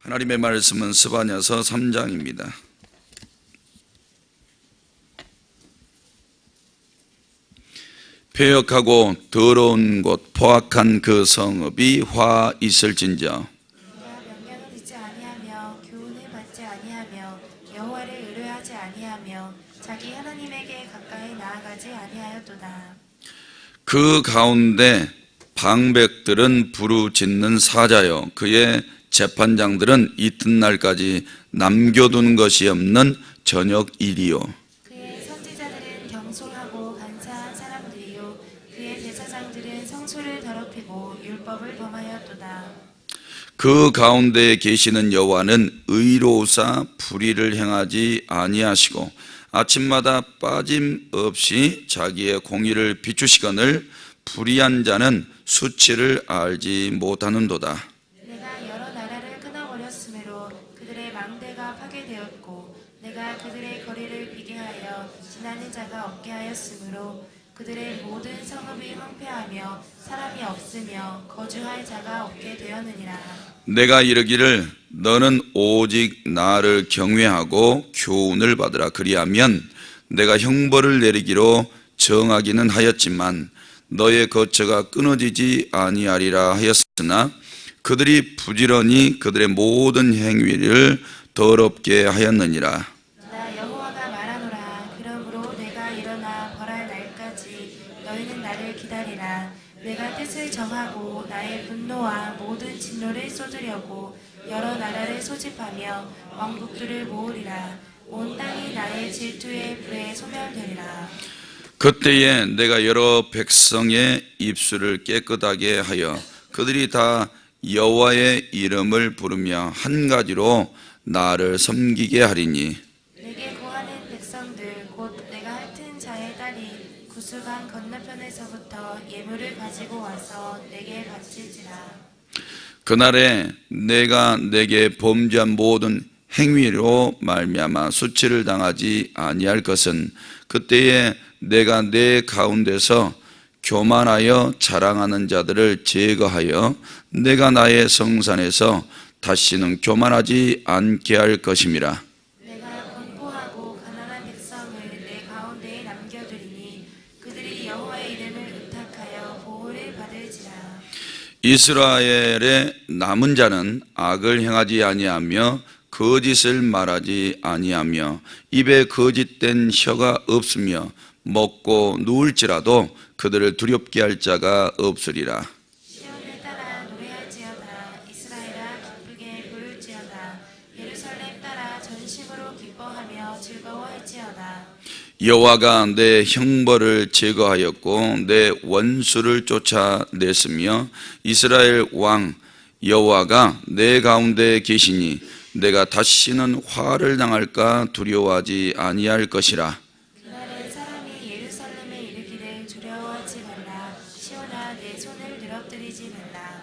하나님의 말씀은 스바냐서 3장입니다. 패역하고 더러운 곳 포악한 그 성읍이 화 있을진저. 그가 명령을 듣지 아니하며 교훈을 받지 아니하며 여호와를 의뢰하지 아니하며 자기 하나님에게 가까이 나아가지 아니하였도다. 그 가운데 방백들은 부르짖는 사자요, 그의 재판장들은 이튿날까지 남겨둔 것이 없는 저녁 일이요. 그의 선지자들은 경솔하고 간사한 사람들이요 그의 제사장들은 성소를 더럽히고 율법을 범하였도다. 그 가운데에 계시는 여호와는 의로우사 불의를 행하지 아니하시고 아침마다 빠짐없이 자기의 공의를 비추시거늘 불의한 자는 수치를 알지 못하는도다. 내가 여러 나라를 끊어버렸으므로 그들의 망대가 파괴되었고 내가 그들의 거리를 비게 하여 지나는 자가 없게 하였으므로 그들의 모든 성읍이 황폐하며 사람이 없으며 거주할 자가 없게 되었느니라. 내가 이르기를 너는 오직 나를 경외하고 교훈을 받으라. 그리하면 내가 형벌을 내리기로 정하기는 하였지만 너의 거처가 끊어지지 아니하리라 하였으나 그들이 부지런히 그들의 모든 행위를 더럽게 하였느니라. 나 여호와가 말하노라. 그러므로 내가 일어나 벌할 날까지 너희는 나를 기다리라. 내가 뜻을 정하고 나의 분노와 모든 진노를 쏟으려고 여러 나라를 소집하며 왕국들을 모으리라. 온 땅이 나의 질투의 불에 소멸되리라. 그때에 내가 여러 백성의 입술을 깨끗하게 하여 그들이 다 여호와의 이름을 부르며 한 가지로 나를 섬기게 하리니 내게 구하는 백성들 곧 내가 핥은 자의 딸이 구수강 건너편에서부터 예물을 가지고 와서 내게 바칠지라. 그날에 내가 내게 범죄한 모든 행위로 말미암아 수치를 당하지 아니할 것은 그때에 내가 내 가운데서 교만하여 자랑하는 자들을 제거하여 내가 나의 성산에서 다시는 교만하지 않게 할 것임이라. 내가 권고하고 가난한 백성을 내 가운데에 남겨두리니 그들이 여호와의 이름을 의탁하여 보호를 받을지라. 이스라엘의 남은 자는 악을 행하지 아니하며 거짓을 말하지 아니하며 입에 거짓된 혀가 없으며 먹고 누울지라도 그들을 두렵게 할 자가 없으리라. 시온을 따라 노래할지어다. 이스라엘아 기쁘게 부를지어다. 예루살렘 따라 전심으로 기뻐하며 즐거워할지어다. 여호와가 내 형벌을 제거하였고 내 원수를 쫓아냈으며 이스라엘 왕 여호와가 내 가운데 계시니 내가 다시는 화를 당할까 두려워하지 아니할 것이라. 그날에 사람이 예루살렘에 이르기를 두려워하지 말라. 시온아 내 손을 늘어뜨리지 말라.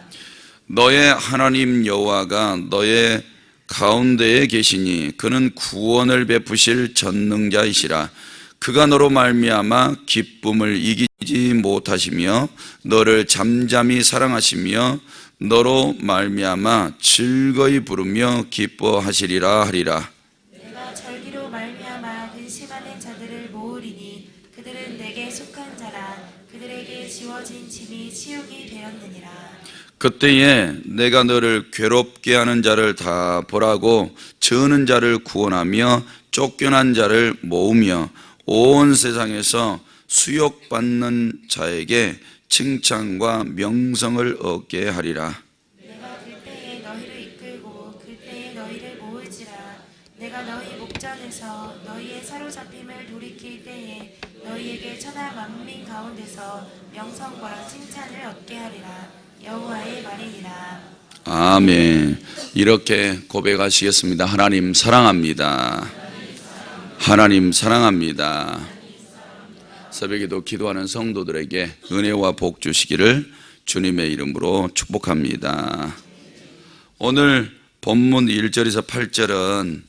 너의 하나님 여호와가 너의 가운데에 계시니 그는 구원을 베푸실 전능자이시라. 그가 너로 말미암아 기쁨을 이기지 못하시며 너를 잠잠히 사랑하시며 너로 말미암아 즐거이 부르며 기뻐하시리라 하리라. 내가 절기로 말미암아 근심하는 자들을 모으리니 그들은 내게 속한 자라. 그들에게 지워진 짐이 치욕이 되었느니라. 그때에 내가 너를 괴롭게 하는 자를 다 벌하고 저는 자를 구원하며 쫓겨난 자를 모으며 온 세상에서 수욕받는 자에게 칭찬과 명성을 얻게 하리라. 내가 그때에 너희를 이끌고 그때에 너희를 모을지라. 내가 너희 목전에서 너희의 사로잡힘을 돌이킬 때에 너희에게 천하 만민 가운데서 명성과 칭찬을 얻게 하리라. 여호와의 말이니라. 아멘. 이렇게 고백하시겠습니다. 하나님 사랑합니다. 하나님 사랑합니다. 새벽에도 기도하는 성도들에게 은혜와 복 주시기를 주님의 이름으로 축복합니다. 오늘 본문 1절에서 8절은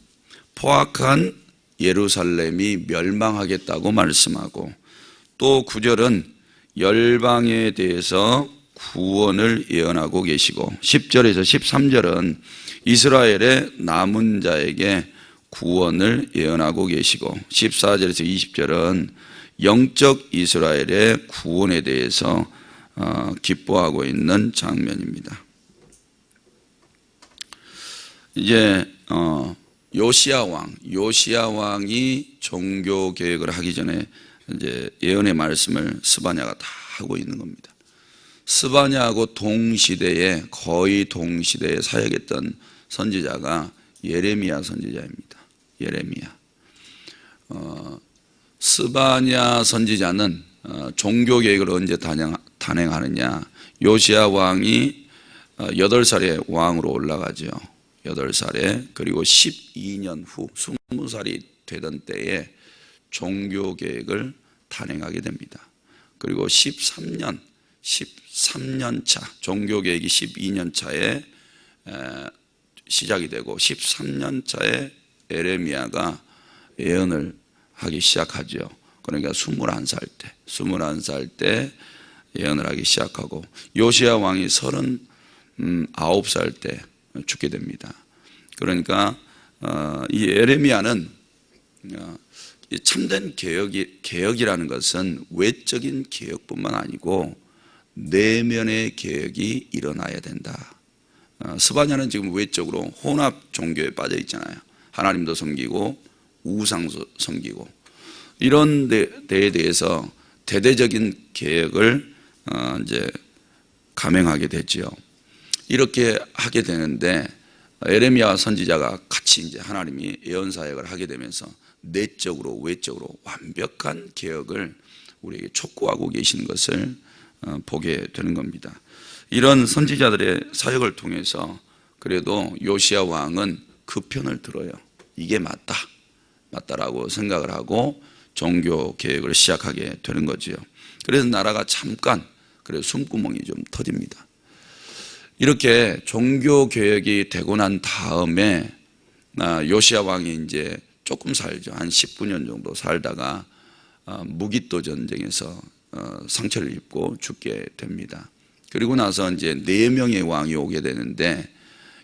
포악한 예루살렘이 멸망하겠다고 말씀하고 또 9절은 열방에 대해서 구원을 예언하고 계시고 10절에서 13절은 이스라엘의 남은 자에게 구원을 예언하고 계시고 14절에서 20절은 영적 이스라엘의 구원에 대해서 기뻐하고 있는 장면입니다. 이제 요시야 왕이 종교 개혁을 하기 전에 이제 예언의 말씀을 스바냐가 다 하고 있는 겁니다. 스바냐하고 거의 동시대에 사역했던 선지자가 예레미야 선지자입니다. 예레미야. 스바냐 선지자는 종교 개혁을 언제 단행하느냐? 요시야 왕이 8살에 왕으로 올라가죠. 8살에. 그리고 12년 후 20살이 되던 때에 종교 개혁을 단행하게 됩니다. 그리고 13년 차 종교 개혁이 12년 차에 시작이 되고 13년 차에 에레미야가 예언을 하기 시작하죠. 그러니까 21살 때 예언을 하기 시작하고 요시야 왕이 39살 때 죽게 됩니다. 그러니까 이 에레미야는 참된 개혁이라는 것은 외적인 개혁뿐만 아니고 내면의 개혁이 일어나야 된다. 스바냐는 지금 외적으로 혼합 종교에 빠져 있잖아요. 하나님도 섬기고 우상도 섬기고 이런 데에 대해서 대대적인 개혁을 이제 감행하게 되지요. 이렇게 하게 되는데 에레미야 선지자가 같이 이제 하나님이 예언 사역을 하게 되면서 내적으로 외적으로 완벽한 개혁을 우리에게 촉구하고 계시는 것을 보게 되는 겁니다. 이런 선지자들의 사역을 통해서 그래도 요시야 왕은 그 편을 들어요. 이게 맞다라고 생각을 하고 종교 개혁을 시작하게 되는 거지요. 그래서 나라가 잠깐 숨구멍이 좀 터집니다. 이렇게 종교 개혁이 되고 난 다음에 요시야 왕이 이제 조금 살죠. 한 19년 정도 살다가 무기또 전쟁에서 상처를 입고 죽게 됩니다. 그리고 나서 이제 4명의 왕이 오게 되는데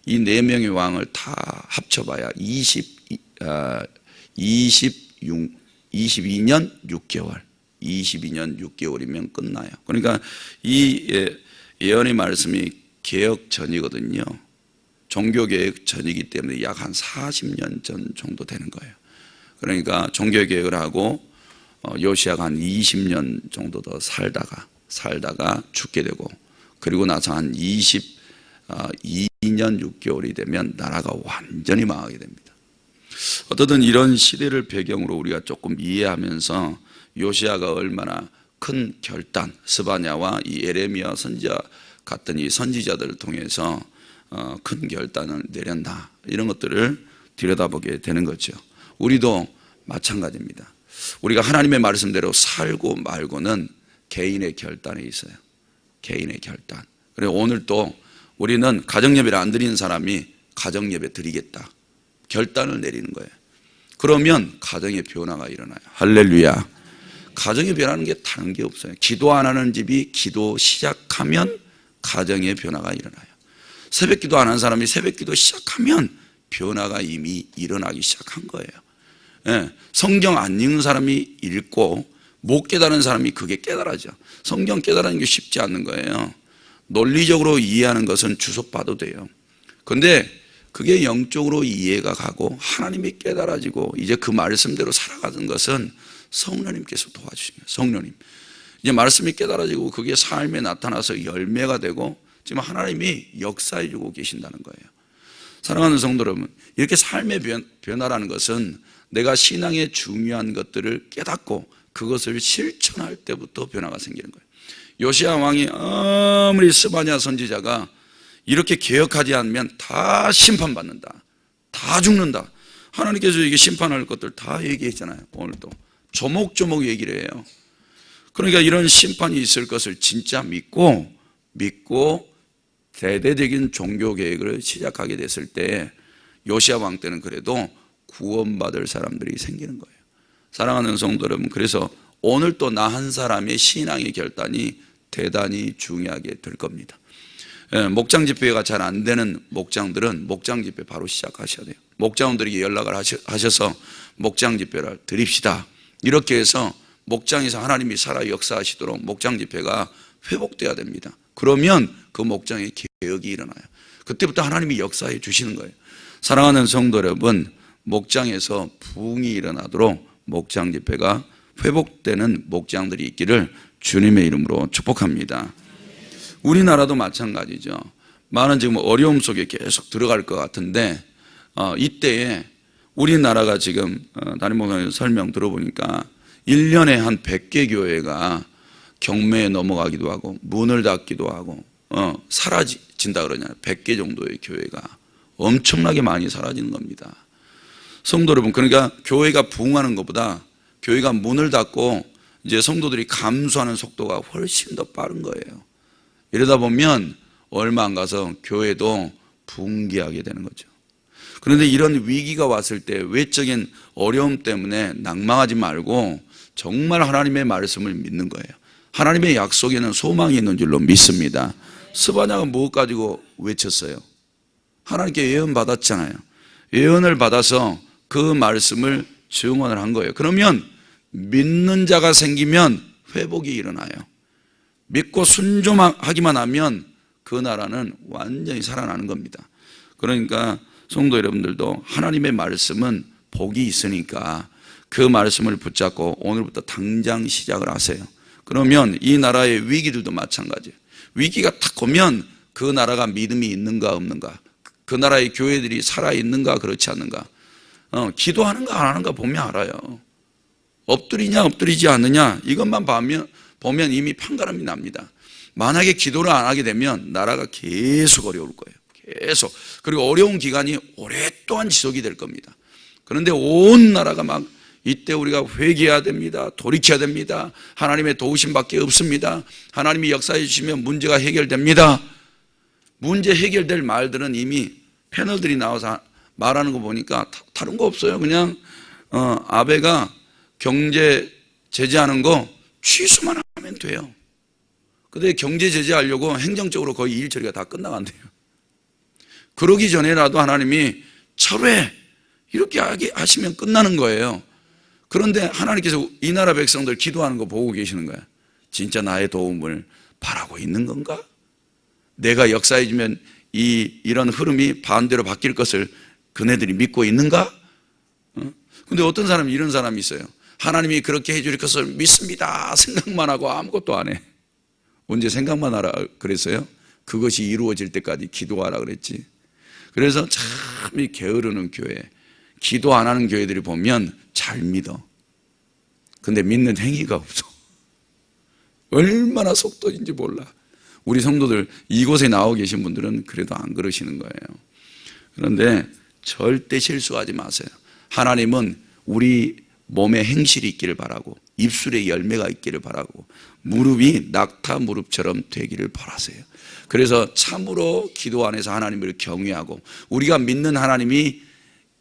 이 4명의 왕을 다 합쳐봐야 22년 6개월 22년 6개월이면 끝나요. 그러니까 이 예언의 말씀이 개혁 전이거든요. 종교개혁 전이기 때문에 약 한 40년 전 정도 되는 거예요. 그러니까 종교개혁을 하고 요시야가 한 20년 정도 더 살다가 죽게 되고 그리고 나서 한 22년 6개월이 되면 나라가 완전히 망하게 됩니다. 어떻든 이런 시대를 배경으로 우리가 조금 이해하면서 요시야가 얼마나 큰 결단, 스바냐와 이 에레미야 선지자 같은 이 선지자들을 통해서 큰 결단을 내렸나 이런 것들을 들여다보게 되는 거죠. 우리도 마찬가지입니다. 우리가 하나님의 말씀대로 살고 말고는 개인의 결단에 있어요. 개인의 결단. 그래서 오늘 또 우리는 가정예배를 안 드리는 사람이 가정예배 드리겠다 결단을 내리는 거예요. 그러면 가정의 변화가 일어나요. 할렐루야. 가정의 변화는 게 다른 게 없어요. 기도 안 하는 집이 기도 시작하면 가정의 변화가 일어나요. 새벽기도 안 한 사람이 새벽기도 시작하면 변화가 이미 일어나기 시작한 거예요. 성경 안 읽는 사람이 읽고 못 깨달은 사람이 그게 깨달아져. 성경 깨달는 게 쉽지 않는 거예요. 논리적으로 이해하는 것은 주석봐도 돼요. 근데 그게 영적으로 이해가 가고 하나님이 깨달아지고 이제 그 말씀대로 살아가는 것은 성령님께서 도와주시는 거예요. 성령님. 이제 말씀이 깨달아지고 그게 삶에 나타나서 열매가 되고 지금 하나님이 역사해주고 계신다는 거예요. 사랑하는 성도 여러분, 이렇게 삶의 변화라는 것은 내가 신앙의 중요한 것들을 깨닫고 그것을 실천할 때부터 변화가 생기는 거예요. 요시야 왕이 아무리 스바냐 선지자가 이렇게 개혁하지 않으면 다 심판받는다, 다 죽는다, 하나님께서 이게 심판할 것들 다 얘기했잖아요. 오늘도 조목조목 얘기를 해요. 그러니까 이런 심판이 있을 것을 진짜 믿고 대대적인 종교 계획을 시작하게 됐을 때 요시야 왕 때는 그래도 구원받을 사람들이 생기는 거예요. 사랑하는 성도 여러분, 그래서 오늘 또 나 한 사람의 신앙의 결단이 대단히 중요하게 될 겁니다. 목장 집회가 잘 안 되는 목장들은 목장 집회 바로 시작하셔야 돼요. 목장원들에게 연락을 하셔서 목장 집회를 드립시다. 이렇게 해서 목장에서 하나님이 살아 역사하시도록 목장 집회가 회복돼야 됩니다. 그러면 그 목장에 개혁이 일어나요. 그때부터 하나님이 역사해 주시는 거예요. 사랑하는 성도 여러분, 목장에서 부흥이 일어나도록 목장 집회가 회복되는 목장들이 있기를 주님의 이름으로 축복합니다. 우리나라도 마찬가지죠. 많은 지금 어려움 속에 계속 들어갈 것 같은데 이때에 우리나라가 지금 담임 목사님 설명 들어보니까 1년에 한 100개 교회가 경매에 넘어가기도 하고 문을 닫기도 하고 사라진다 그러잖아요. 100개 정도의 교회가 엄청나게 많이 사라지는 겁니다. 성도 여러분, 그러니까 교회가 부흥하는 것보다 교회가 문을 닫고 이제 성도들이 감소하는 속도가 훨씬 더 빠른 거예요. 이러다 보면 얼마 안 가서 교회도 붕괴하게 되는 거죠. 그런데 이런 위기가 왔을 때 외적인 어려움 때문에 낭망하지 말고 정말 하나님의 말씀을 믿는 거예요. 하나님의 약속에는 소망이 있는 줄로 믿습니다. 스바냐가 무엇 가지고 외쳤어요? 하나님께 예언 받았잖아요. 예언을 받아서 그 말씀을 증언을 한 거예요. 그러면 믿는 자가 생기면 회복이 일어나요. 믿고 순종하기만 하면 그 나라는 완전히 살아나는 겁니다. 그러니까 성도 여러분들도 하나님의 말씀은 복이 있으니까 그 말씀을 붙잡고 오늘부터 당장 시작을 하세요. 그러면 이 나라의 위기들도 마찬가지예요. 위기가 탁 오면 그 나라가 믿음이 있는가 없는가, 그 나라의 교회들이 살아있는가 그렇지 않는가, 기도하는가 안 하는가 보면 알아요. 엎드리냐 엎드리지 않느냐 이것만 보면 이미 판가름이 납니다. 만약에 기도를 안 하게 되면 나라가 계속 어려울 거예요. 계속. 그리고 어려운 기간이 오랫동안 지속이 될 겁니다. 그런데 온 나라가 막 이때 우리가 회개해야 됩니다. 돌이켜야 됩니다. 하나님의 도우심밖에 없습니다. 하나님이 역사해 주시면 문제가 해결됩니다. 문제 해결될 말들은 이미 패널들이 나와서 말하는 거 보니까 다른 거 없어요. 그냥 아베가 경제 제재하는 거 취소만 하면 돼요. 근데 경제 제재하려고 행정적으로 거의 일 처리가 다 끝나간대요. 그러기 전에라도 하나님이 철회 이렇게 하시면 끝나는 거예요. 그런데 하나님께서 이 나라 백성들 기도하는 거 보고 계시는 거예요. 진짜 나의 도움을 바라고 있는 건가? 내가 역사해 주면 이런 흐름이 반대로 바뀔 것을 그네들이 믿고 있는가? 근데 어떤 사람이 이런 사람이 있어요. 하나님이 그렇게 해줄 것을 믿습니다. 생각만 하고 아무것도 안 해. 언제 생각만 하라 그랬어요? 그것이 이루어질 때까지 기도하라 그랬지. 그래서 참 이 게으르는 교회, 기도 안 하는 교회들이 보면 잘 믿어. 근데 믿는 행위가 없어. 얼마나 속도인지 몰라. 우리 성도들 이곳에 나와 계신 분들은 그래도 안 그러시는 거예요. 그런데 절대 실수하지 마세요. 하나님은 우리 몸에 행실이 있기를 바라고 입술에 열매가 있기를 바라고 무릎이 낙타 무릎처럼 되기를 바라세요. 그래서 참으로 기도 안에서 하나님을 경외하고 우리가 믿는 하나님이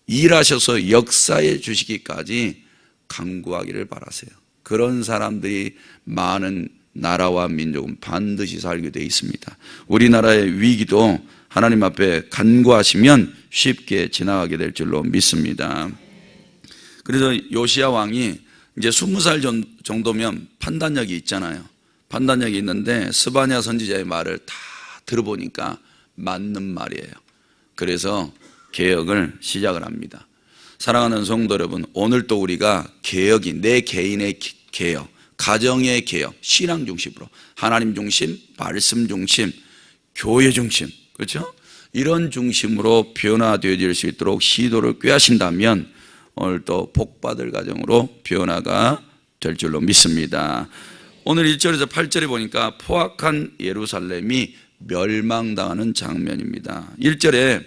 일하셔서 역사해 주시기까지 간구하기를 바라세요. 그런 사람들이 많은 나라와 민족은 반드시 살게 되어 있습니다. 우리나라의 위기도 하나님 앞에 간구하시면 쉽게 지나가게 될 줄로 믿습니다. 그래서 요시야 왕이 이제 20살 정도면 판단력이 있잖아요. 판단력이 있는데 스바냐 선지자의 말을 다 들어보니까 맞는 말이에요. 그래서 개혁을 시작을 합니다. 사랑하는 성도 여러분, 오늘도 우리가 개혁이 내 개인의 개혁, 가정의 개혁, 신앙 중심으로 하나님 중심, 말씀 중심, 교회 중심, 그렇죠? 이런 중심으로 변화되어질 수 있도록 시도를 꾀하신다면 오늘도 복받을 가정으로 변화가 될 줄로 믿습니다. 오늘 1절에서 8절에 보니까 포악한 예루살렘이 멸망당하는 장면입니다. 1절에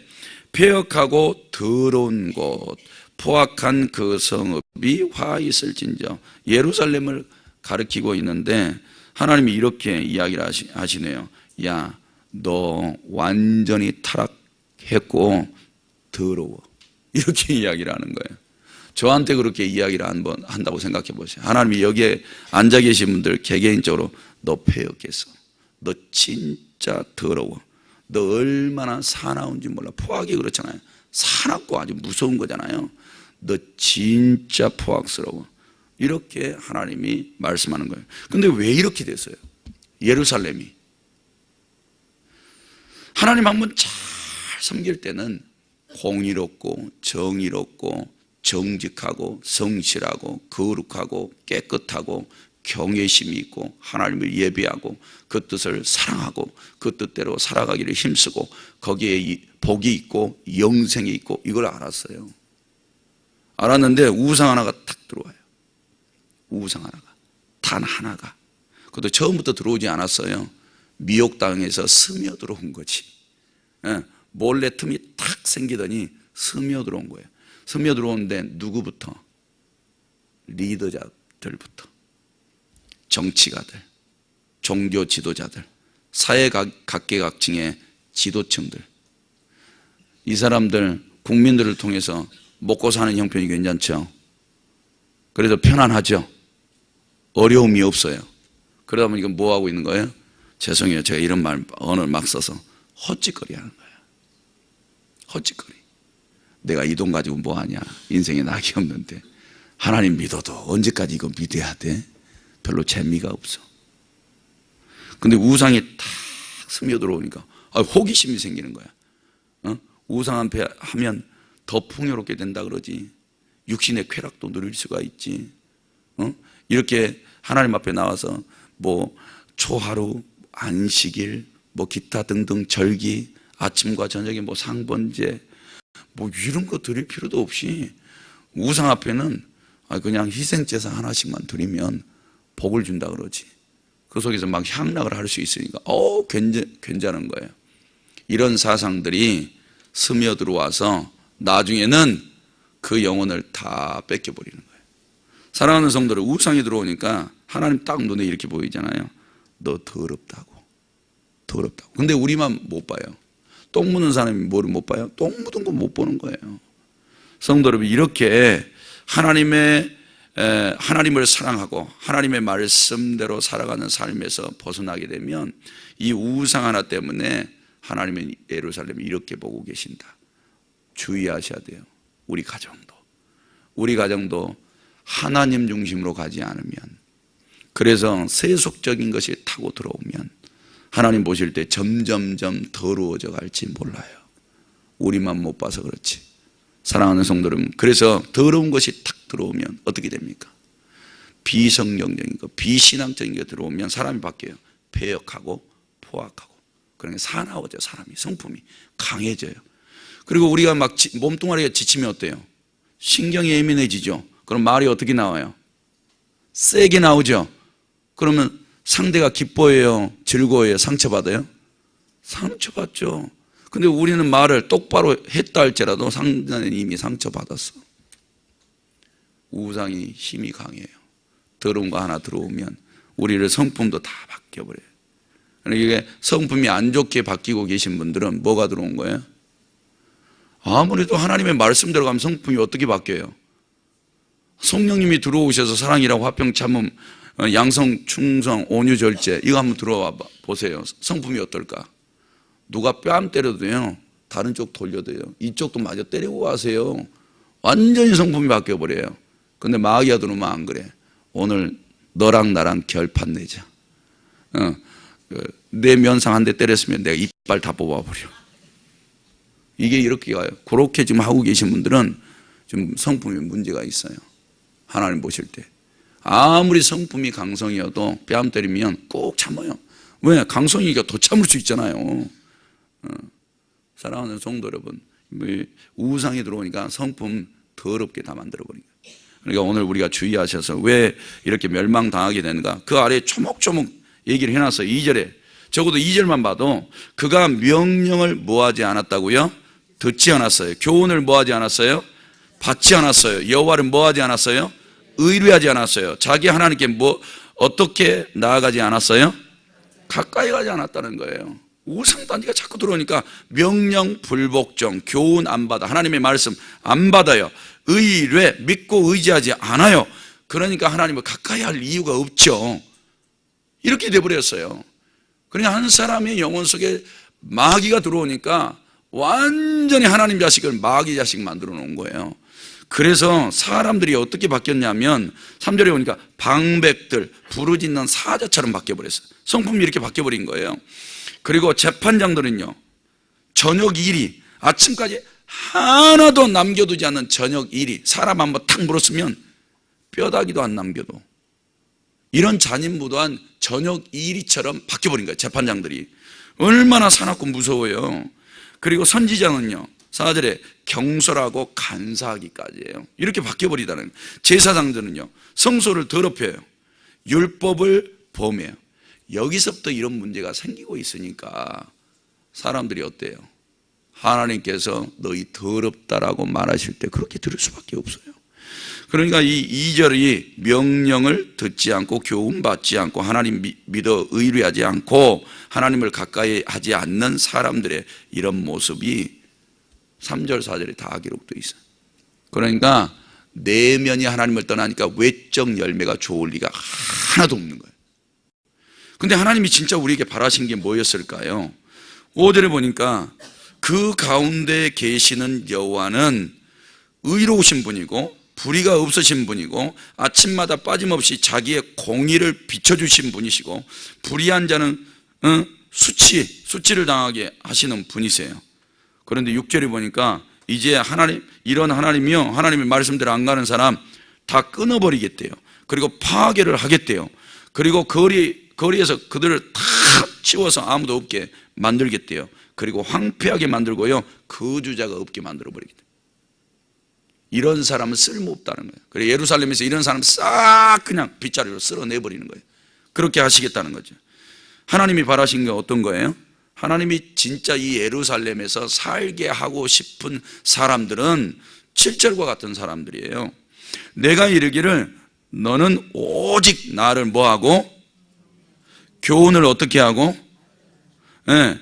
폐역하고 더러운 곳, 포악한 그 성읍이 화 있을진저, 예루살렘을 가리키고 있는데 하나님이 이렇게 이야기를 하시네요. 야, 너 완전히 타락했고 더러워. 이렇게 이야기를 하는 거예요. 저한테 그렇게 이야기를 한번 한다고 생각해 보세요. 하나님이 여기에 앉아 계신 분들 개개인적으로 너 폐역해서 너 진짜 더러워. 너 얼마나 사나운지 몰라. 포악이 그렇잖아요. 사납고 아주 무서운 거잖아요. 너 진짜 포악스러워. 이렇게 하나님이 말씀하는 거예요. 근데 왜 이렇게 됐어요? 예루살렘이. 하나님 한번 잘 섬길 때는 공의롭고 정의롭고 정직하고 성실하고 거룩하고 깨끗하고 경외심이 있고 하나님을 예배하고 그 뜻을 사랑하고 그 뜻대로 살아가기를 힘쓰고 거기에 복이 있고 영생이 있고 이걸 알았어요. 알았는데 우상 하나가 탁 들어와요. 우상 하나가, 단 하나가. 그것도 처음부터 들어오지 않았어요. 미혹당해서 스며들어온 거지. 몰래 틈이 탁 생기더니 스며들어온 거예요. 스며들어오는데 누구부터? 리더자들부터, 정치가들, 종교 지도자들, 사회 각계각층의 지도층들. 이 사람들 국민들을 통해서 먹고 사는 형편이 괜찮죠. 그래도 편안하죠. 어려움이 없어요. 그러다 보니까 뭐 하고 있는 거예요? 죄송해요, 제가 이런 언어를 막 써서 헛짓거리 하는 거예요. 헛짓거리. 내가 이 돈 가지고 뭐 하냐, 인생에 낙이 없는데 하나님 믿어도 언제까지 이거 믿어야 돼? 별로 재미가 없어. 근데 우상이 탁 스며들어오니까 호기심이 생기는 거야. 우상 앞에 하면 더 풍요롭게 된다 그러지. 육신의 쾌락도 누릴 수가 있지. 이렇게 하나님 앞에 나와서 뭐 초하루, 안식일, 뭐 기타 등등 절기, 아침과 저녁에 뭐 상번제, 뭐 이런 거 드릴 필요도 없이 우상 앞에는 그냥 희생제사 하나씩만 드리면 복을 준다 그러지. 그 속에서 막 향락을 할 수 있으니까 괜찮은 거예요. 이런 사상들이 스며들어와서 나중에는 그 영혼을 다 뺏겨버리는 거예요. 사랑하는 성도들, 우상이 들어오니까 하나님 딱 눈에 이렇게 보이잖아요. 너 더럽다고. 더럽다고. 근데 우리만 못 봐요. 똥 묻는 사람이 뭐를 못 봐요? 똥 묻은 거 못 보는 거예요. 성도 여러분, 이렇게 하나님을 사랑하고 하나님의 말씀대로 살아가는 삶에서 벗어나게 되면 이 우상 하나 때문에 하나님의 예루살렘을 이렇게 보고 계신다. 주의하셔야 돼요. 우리 가정도 하나님 중심으로 가지 않으면, 그래서 세속적인 것이 타고 들어오면 하나님 보실 때 점점점 더러워져 갈지 몰라요. 우리만 못 봐서 그렇지. 사랑하는 성도 여러분, 그래서 더러운 것이 탁 들어오면 어떻게 됩니까? 비성경적인 거, 비신앙적인 게 들어오면 사람이 바뀌어요. 배역하고 포악하고. 그러니까 사나워져. 사람이, 성품이 강해져요. 그리고 우리가 막 몸뚱아리가 지치면 어때요? 신경이 예민해지죠. 그럼 말이 어떻게 나와요? 세게 나오죠. 그러면 상대가 기뻐해요? 즐거워해요? 상처받아요? 상처받죠. 근데 우리는 말을 똑바로 했다 할지라도 상대는 이미 상처받았어. 우상이 힘이 강해요. 더러운 거 하나 들어오면 우리를 성품도 다 바뀌어버려요. 그러니까 이게 성품이 안 좋게 바뀌고 계신 분들은 뭐가 들어온 거예요? 아무래도 하나님의 말씀대로 가면 성품이 어떻게 바뀌어요? 성령님이 들어오셔서 사랑이라고 화평 참음, 양성 충성 온유 절제, 이거 한번 들어와 보세요. 성품이 어떨까? 누가 뺨 때려도요, 다른 쪽 돌려도요, 이쪽도 마저 때리고 가세요. 완전히 성품이 바뀌어버려요. 근데 마귀가 들어오면 안 그래. 오늘 너랑 나랑 결판 내자. 내 면상 한 대 때렸으면 내가 이빨 다 뽑아버려. 이게 이렇게 가요. 그렇게 지금 하고 계신 분들은 좀 성품에 문제가 있어요. 하나님 보실 때 아무리 성품이 강성이어도 뺨 때리면 꼭 참아요. 왜? 강성이니까 더 참을 수 있잖아요. 사랑하는 성도 여러분, 우상이 들어오니까 성품 더럽게 다 만들어버린 거예요. 그러니까 오늘 우리가 주의하셔서 왜 이렇게 멸망당하게 되는가, 그 아래에 초목초목 얘기를 해놨어요. 2절에 적어도 2절만 봐도 그가 명령을 뭐하지 않았다고요? 듣지 않았어요. 교훈을 뭐하지 않았어요? 받지 않았어요. 여호와를 뭐하지 않았어요? 의뢰하지 않았어요. 자기 하나님께 어떻게 나아가지 않았어요? 가까이 가지 않았다는 거예요. 우상단지가 자꾸 들어오니까 명령 불복종, 교훈 안 받아, 하나님의 말씀 안 받아요. 의뢰, 믿고 의지하지 않아요. 그러니까 하나님을 가까이 할 이유가 없죠. 이렇게 돼버렸어요. 그러니까 한 사람의 영혼 속에 마귀가 들어오니까 완전히 하나님 자식을 마귀 자식 만들어 놓은 거예요. 그래서 사람들이 어떻게 바뀌었냐면 3절에 보니까 방백들, 부르짖는 사자처럼 바뀌어버렸어요. 성품이 이렇게 바뀌어버린 거예요. 그리고 재판장들은요, 저녁 일이 아침까지 하나도 남겨두지 않는 저녁 일이, 사람 한번 탁 물었으면 뼈다귀도 안 남겨도, 이런 잔인무도한 저녁 일이처럼 바뀌어버린 거예요. 재판장들이 얼마나 사납고 무서워요. 그리고 선지자는요, 4절에 경솔하고 간사하기까지예요. 이렇게 바뀌어버리다는. 제사장들은요, 성소를 더럽혀요. 율법을 범해요. 여기서부터 이런 문제가 생기고 있으니까 사람들이 어때요? 하나님께서 너희 더럽다라고 말하실 때 그렇게 들을 수밖에 없어요. 그러니까 이 2절이 명령을 듣지 않고 교훈받지 않고 하나님 믿어 의뢰하지 않고 하나님을 가까이 하지 않는 사람들의 이런 모습이 3절 4절에 다 기록되어 있어요. 그러니까 내면이 하나님을 떠나니까 외적 열매가 좋을 리가 하나도 없는 거예요. 근데 하나님이 진짜 우리에게 바라신 게 뭐였을까요? 5절에 보니까 그 가운데 계시는 여호와는 의로우신 분이고 불의가 없으신 분이고 아침마다 빠짐없이 자기의 공의를 비춰주신 분이시고 불의한 자는 수치를 당하게 하시는 분이세요. 그런데 6절에 보니까 이제 이런 하나님이요, 하나님의 말씀대로 안 가는 사람 다 끊어버리겠대요. 그리고 파괴를 하겠대요. 그리고 거리에서 그들을 다 치워서 아무도 없게 만들겠대요. 그리고 황폐하게 만들고요, 거주자가 없게 만들어버리겠대요. 이런 사람은 쓸모없다는 거예요. 그래서 예루살렘에서 이런 사람 싹 그냥 빗자루로 쓸어내버리는 거예요. 그렇게 하시겠다는 거죠. 하나님이 바라신 게 어떤 거예요? 하나님이 진짜 이 예루살렘에서 살게 하고 싶은 사람들은 7절과 같은 사람들이에요. 내가 이르기를 너는 오직 나를 뭐하고? 교훈을 어떻게 하고? 네.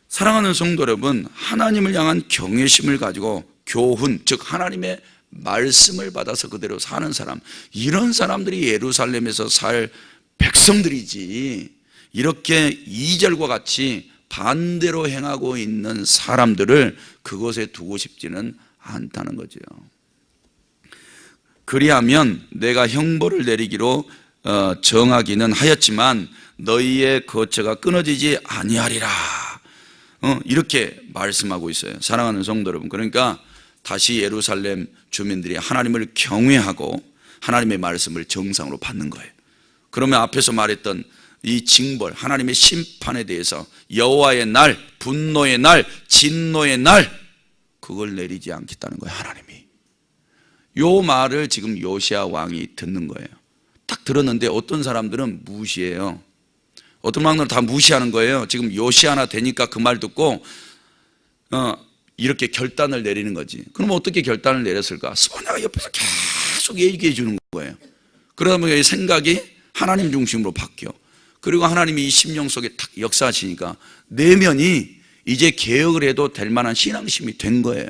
사랑하는 성도 여러분, 하나님을 향한 경외심을 가지고 교훈, 즉 하나님의 말씀을 받아서 그대로 사는 사람, 이런 사람들이 예루살렘에서 살 백성들이지, 이렇게 2절과 같이 반대로 행하고 있는 사람들을 그곳에 두고 싶지는 않다는 거죠. 그리하면 내가 형벌을 내리기로 정하기는 하였지만 너희의 거처가 끊어지지 아니하리라, 이렇게 말씀하고 있어요. 사랑하는 성도 여러분, 그러니까 다시 예루살렘 주민들이 하나님을 경외하고 하나님의 말씀을 정상으로 받는 거예요. 그러면 앞에서 말했던 이 징벌, 하나님의 심판에 대해서 여호와의 날, 분노의 날, 진노의 날, 그걸 내리지 않겠다는 거예요. 하나님이. 요 말을 지금 요시야 왕이 듣는 거예요. 딱 들었는데 어떤 사람들은 무시해요. 어떤 왕들은 다 무시하는 거예요. 지금 요시야나 되니까 그 말 듣고 이렇게 결단을 내리는 거지. 그럼 어떻게 결단을 내렸을까? 스바냐가 옆에서 계속 얘기해 주는 거예요. 그러면 생각이 하나님 중심으로 바뀌어. 그리고 하나님이 이 심령 속에 탁 역사하시니까 내면이 이제 개혁을 해도 될 만한 신앙심이 된 거예요.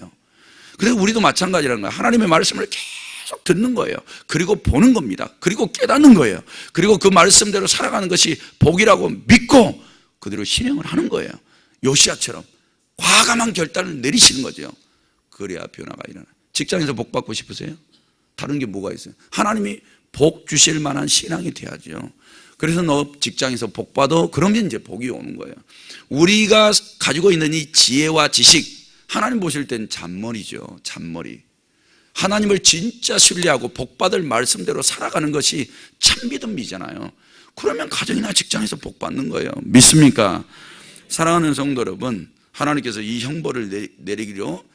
그래서 우리도 마찬가지라는 거예요. 하나님의 말씀을 계속 듣는 거예요. 그리고 보는 겁니다. 그리고 깨닫는 거예요. 그리고 그 말씀대로 살아가는 것이 복이라고 믿고 그대로 실행을 하는 거예요. 요시야처럼 과감한 결단을 내리시는 거죠. 그래야 변화가 일어나요. 직장에서 복 받고 싶으세요? 다른 게 뭐가 있어요? 하나님이 복 주실 만한 신앙이 돼야죠. 그래서 너 직장에서 복 받아? 그러면 이제 복이 오는 거예요. 우리가 가지고 있는 이 지혜와 지식, 하나님 보실 땐 잔머리죠. 잔머리. 하나님을 진짜 신뢰하고 복 받을 말씀대로 살아가는 것이 참 믿음이잖아요. 그러면 가정이나 직장에서 복 받는 거예요. 믿습니까? 사랑하는 성도 여러분, 하나님께서 이 형벌을 내리기로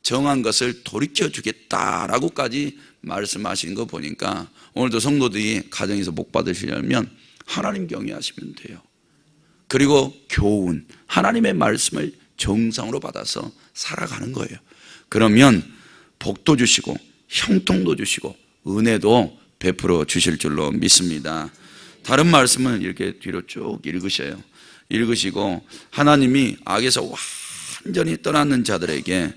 정한 것을 돌이켜 주겠다라고까지 말씀하신 거 보니까 오늘도 성도들이 가정에서 복 받으시려면 하나님 경외하시면 돼요. 그리고 교훈, 하나님의 말씀을 정상으로 받아서 살아가는 거예요. 그러면 복도 주시고 형통도 주시고 은혜도 베풀어 주실 줄로 믿습니다. 다른 말씀은 이렇게 뒤로 쭉 읽으셔요. 읽으시고 하나님이 악에서 완전히 떠나는 자들에게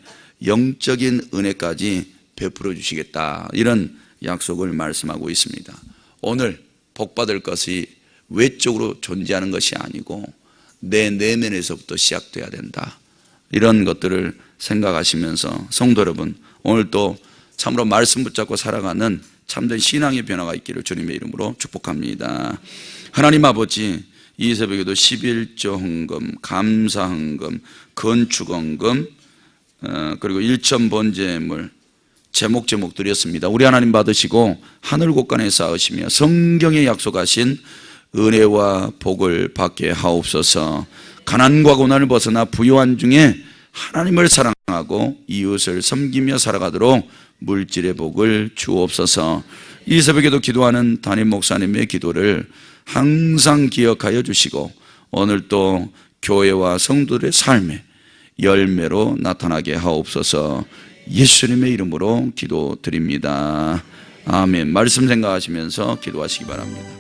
영적인 은혜까지 베풀어 주시겠다, 이런 약속을 말씀하고 있습니다. 오늘 복받을 것이 외적으로 존재하는 것이 아니고 내 내면에서부터 시작돼야 된다, 이런 것들을 생각하시면서 성도 여러분, 오늘 또 참으로 말씀 붙잡고 살아가는 참된 신앙의 변화가 있기를 주님의 이름으로 축복합니다. 하나님 아버지, 이 새벽에도 11조 헌금, 감사 헌금, 건축 헌금, 그리고 일천 번제물 제목 드렸습니다. 우리 하나님 받으시고 하늘 곳간에 쌓으시며 성경에 약속하신 은혜와 복을 받게 하옵소서. 가난과 고난을 벗어나 부요한 중에 하나님을 사랑하고 이웃을 섬기며 살아가도록 물질의 복을 주옵소서. 이 새벽에도 기도하는 담임 목사님의 기도를 항상 기억하여 주시고 오늘 또 교회와 성도들의 삶에 열매로 나타나게 하옵소서. 예수님의 이름으로 기도드립니다. 아멘. 말씀 생각하시면서 기도하시기 바랍니다.